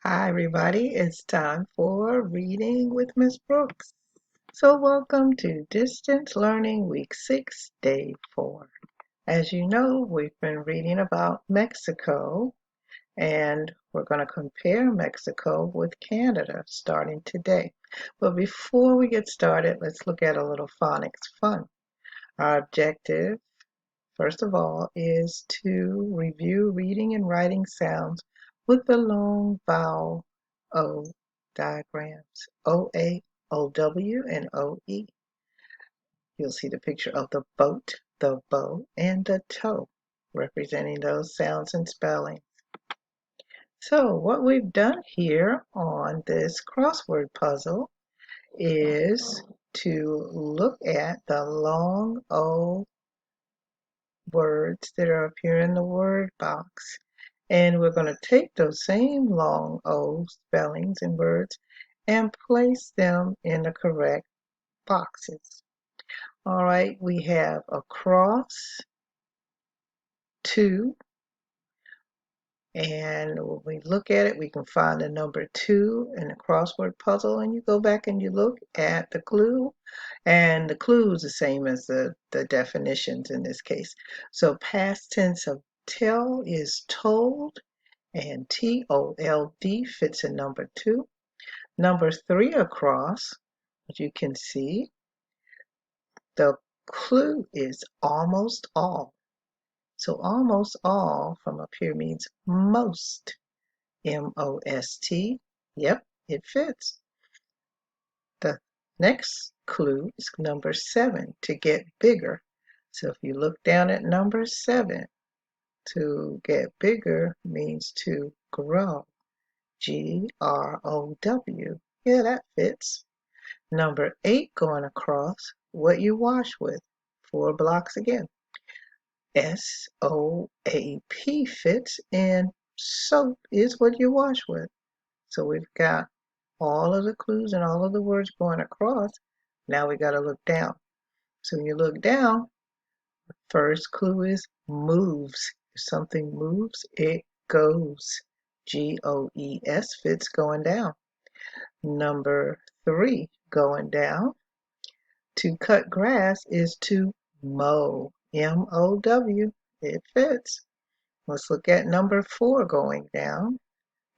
Hi, everybody. It's time for Reading with Miss Brooks. So, welcome to Distance Learning Week 6, Day 4. As you know, we've been reading about Mexico, and we're going to compare Mexico with Canada starting today. But before we get started, let's look at a little phonics fun. Our objective, first of all, is to review reading and writing sounds with the long vowel O diagrams, O-A, O-W, and O-E. You'll see the picture of the boat, the bow, and the toe, representing those sounds and spelling. So what we've done here on this crossword puzzle is to look at the long O words that are up here in the word box. And we're going to take those same long O spellings and words and place them in the correct boxes. All right, we have across, to, and when we look at it, we can find the number 2 in the crossword puzzle, and you go back and you look at the clue, and the clue is the same as the definitions in this case. So past tense of tell is told, and T-O-L-D fits in number 2. Number 3 across, as you can see, the clue is almost all. So almost all from up here means most, M-O-S-T. Yep, it fits. The next clue is number 7, to get bigger. So if you look down at number 7, to get bigger means to grow. G-R-O-W. Yeah, that fits. Number 8 going across, what you wash with. 4 blocks again. S-O-A-P fits, and soap is what you wash with. So we've got all of the clues and all of the words going across. Now we got to look down. So when you look down, first clue is moves. If something moves, it goes. G-O-E-S fits going down. Number 3 going down. To cut grass is to mow. M-O-W. It fits. Let's look at number 4 going down.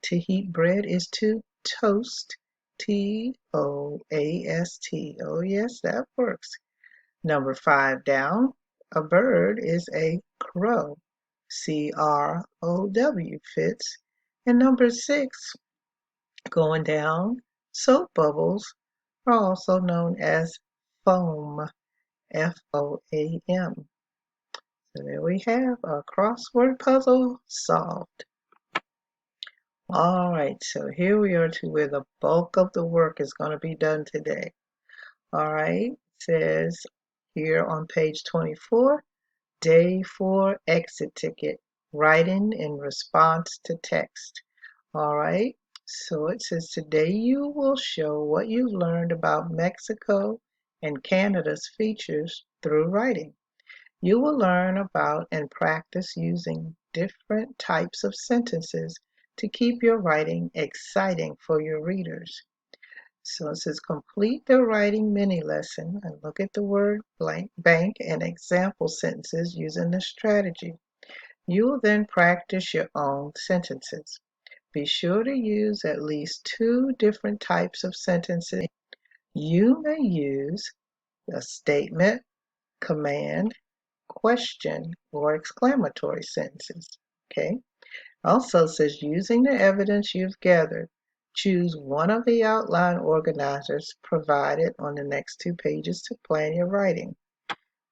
To heat bread is to toast. T-O-A-S-T. Oh, yes, that works. Number 5 down. A bird is a crow. C-R-O-W fits. And number 6 going down. Soap bubbles are also known as foam. F-O-A-M. So there we have our crossword puzzle solved. All right, so here we are to where the bulk of the work is going to be done today. All right, it says here on page 24, day 4 exit ticket, writing in response to text. All right, so it says today you will show what you've learned about Mexico and Canada's features through writing. You will learn about and practice using different types of sentences to keep your writing exciting for your readers. So it says complete the writing mini lesson and look at the word bank and example sentences using this strategy. You will then practice your own sentences. Be sure to use at least 2 different types of sentences. You may use a statement, command, question, or exclamatory sentences. Okay. Also says using the evidence you've gathered, choose one of the outline organizers provided on the next 2 pages to plan your writing.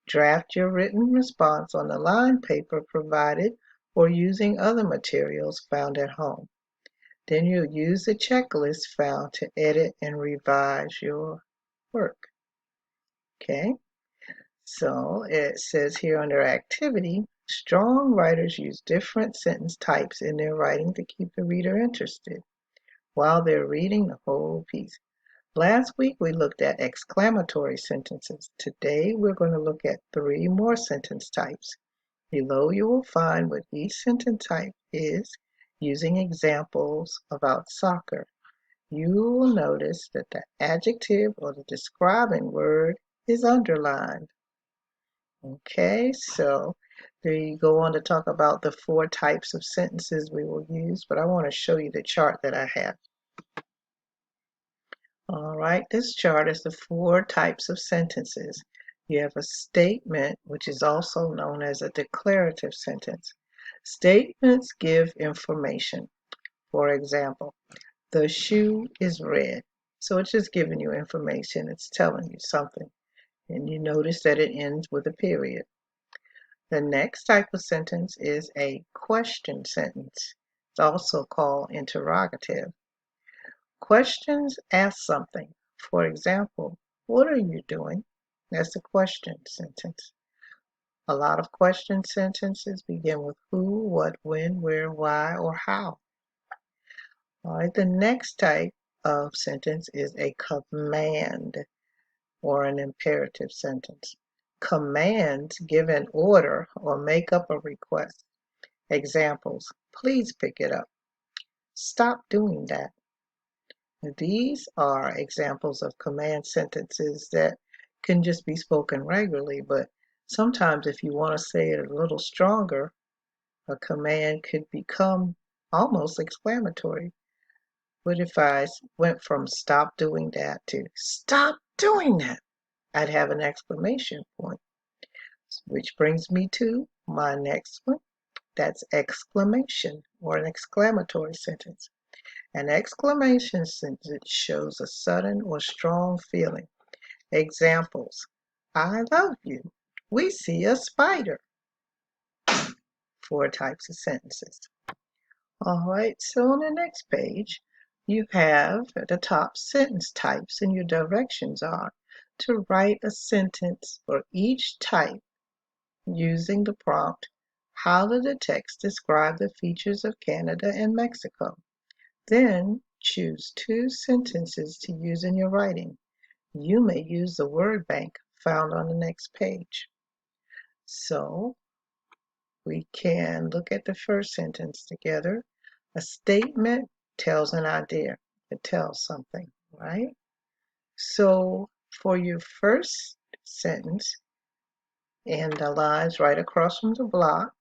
Draft your written response on the line paper provided or using other materials found at home. Then you'll use the checklist found to edit and revise your work. Okay. So it says here under activity, strong writers use different sentence types in their writing to keep the reader interested while they're reading the whole piece. Last week we looked at exclamatory sentences. Today we're going to look at 3 more sentence types. Below you will find what each sentence type is using examples about soccer. You will notice that the adjective or the describing word is underlined. Okay, so there you go on to talk about the 4 types of sentences we will use, but I want to show you the chart that I have. All right, this chart is the 4 types of sentences. You have a statement, which is also known as a declarative sentence. Statements give information. For example, the shoe is red. So it's just giving you information. It's telling you something. And you notice that it ends with a period. The next type of sentence is a question sentence. It's also called interrogative. Questions ask something. For example, what are you doing? That's a question sentence. A lot of question sentences begin with who, what, when, where, why, or how. All right, the next type of sentence is a command or an imperative sentence. Commands give an order or make up a request. Examples: please pick it up. Stop doing that. These are examples of command sentences that can just be spoken regularly, but sometimes if you want to say it a little stronger, a command could become almost exclamatory. What if I went from stop doing that to stop doing that? I'd have an exclamation point, which brings me to my next one. That's exclamation or an exclamatory sentence. An exclamation sentence shows a sudden or strong feeling. Examples: I love you. We see a spider. 4 types of sentences. All right, so on the next page, you have at the top sentence types, and your directions are to write a sentence for each type using the prompt, how did the text describe the features of Canada and Mexico? Then choose 2 sentences to use in your writing. You may use the word bank found on the next page. So we can look at the first sentence together. A statement tells an idea. It tells something, right? So for your first sentence, and the lines right across from the block,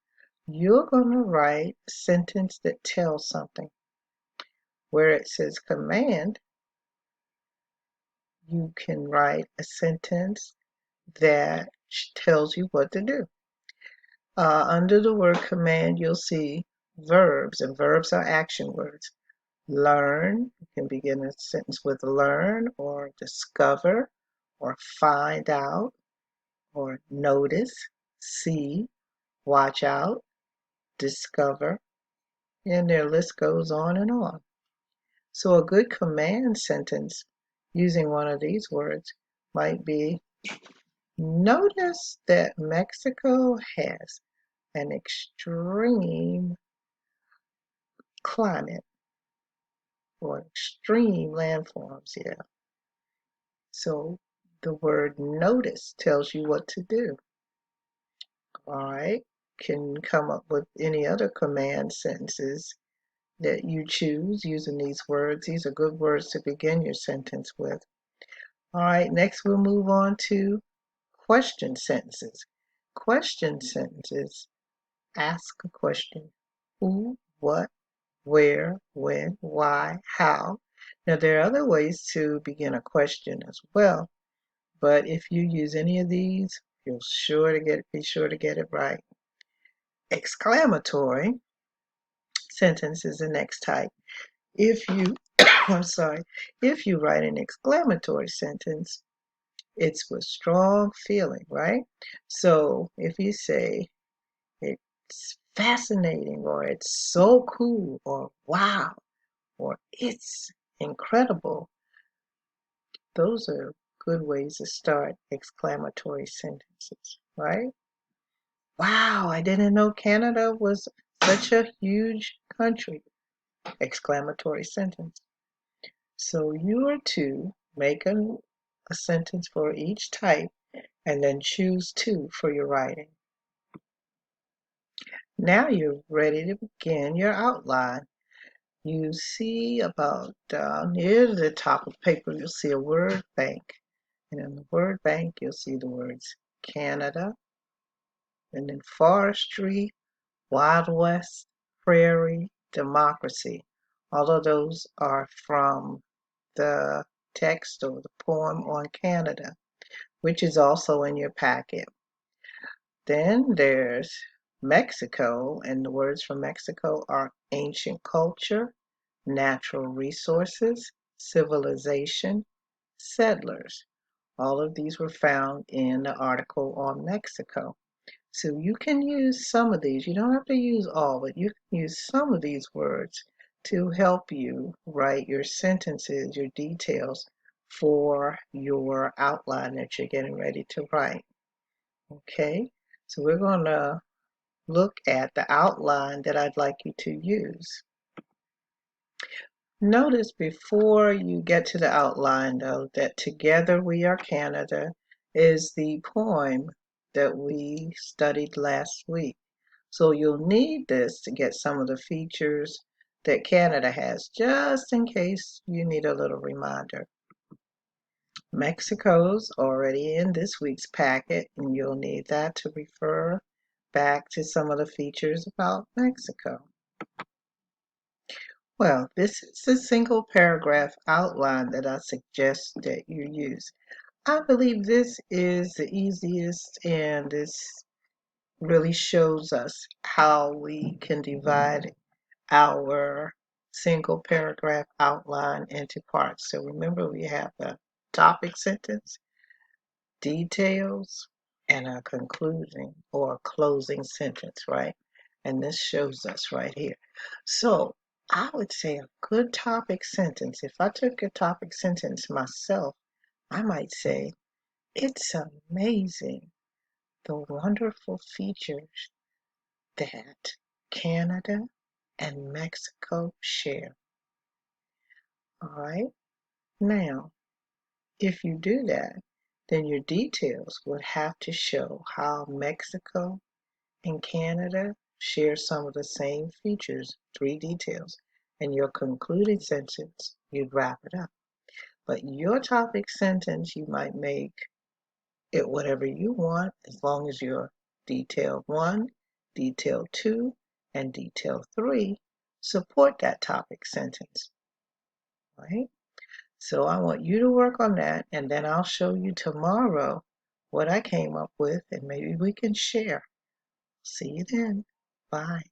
you're going to write a sentence that tells something. Where it says command, you can write a sentence that tells you what to do. Under the word command, you'll see verbs, and verbs are action words. Learn, you can begin a sentence with learn, or discover, or find out, or notice, see, watch out, discover, and their list goes on and on. So a good command sentence using one of these words might be, notice that Mexico has an extreme climate or extreme landforms here. So the word notice tells you what to do. All right, can come up with any other command sentences that you choose using these words. These are good words to begin your sentence with. All right, next we'll move on to question sentences. Question sentences ask a question. Who, what, where, when, why, how. Now there are other ways to begin a question as well, but if you use any of these, be sure to get it right. Exclamatory sentence is the next type. If you if you write an exclamatory sentence, it's with strong feeling, right? So if you say it's fascinating, or it's so cool, or wow, or it's incredible, those are good ways to start exclamatory sentences, right? Wow, I didn't know Canada was such a huge country. Exclamatory sentence. So you are to make a sentence for each type and then choose 2 for your writing. Now you're ready to begin your outline. You see about near the top of the paper, you'll see a word bank. And in the word bank, you'll see the words Canada, and then forestry, Wild West, prairie, democracy. All of those are from the text or the poem on Canada, which is also in your packet. Then there's Mexico, and the words from Mexico are ancient culture, natural resources, civilization, settlers. All of these were found in the article on Mexico. So you can use some of these. You don't have to use all, but you can use some of these words to help you write your sentences, your details for your outline that you're getting ready to write. Okay, so we're going to look at the outline that I'd like you to use. Notice before you get to the outline, though, that Together We Are Canada is the poem that we studied last week. So you'll need this to get some of the features that Canada has, just in case you need a little reminder. Mexico's already in this week's packet, and you'll need that to refer back to some of the features about Mexico. Well, this is a single paragraph outline that I suggest that you use. I believe this is the easiest, and this really shows us how we can divide our single paragraph outline into parts. So remember, we have the topic sentence, details, and a conclusion or closing sentence, right? And this shows us right here. So I would say a good topic sentence, if I took a topic sentence myself, I might say, it's amazing the wonderful features that Canada and Mexico share. All right. Now, if you do that, then your details would have to show how Mexico and Canada share some of the same features, 3 details, and your concluding sentence, you'd wrap it up. But your topic sentence, you might make it whatever you want, as long as your detail 1, detail 2, and detail 3 support that topic sentence, right? So I want you to work on that, and then I'll show you tomorrow what I came up with, and maybe we can share. See you then. Bye.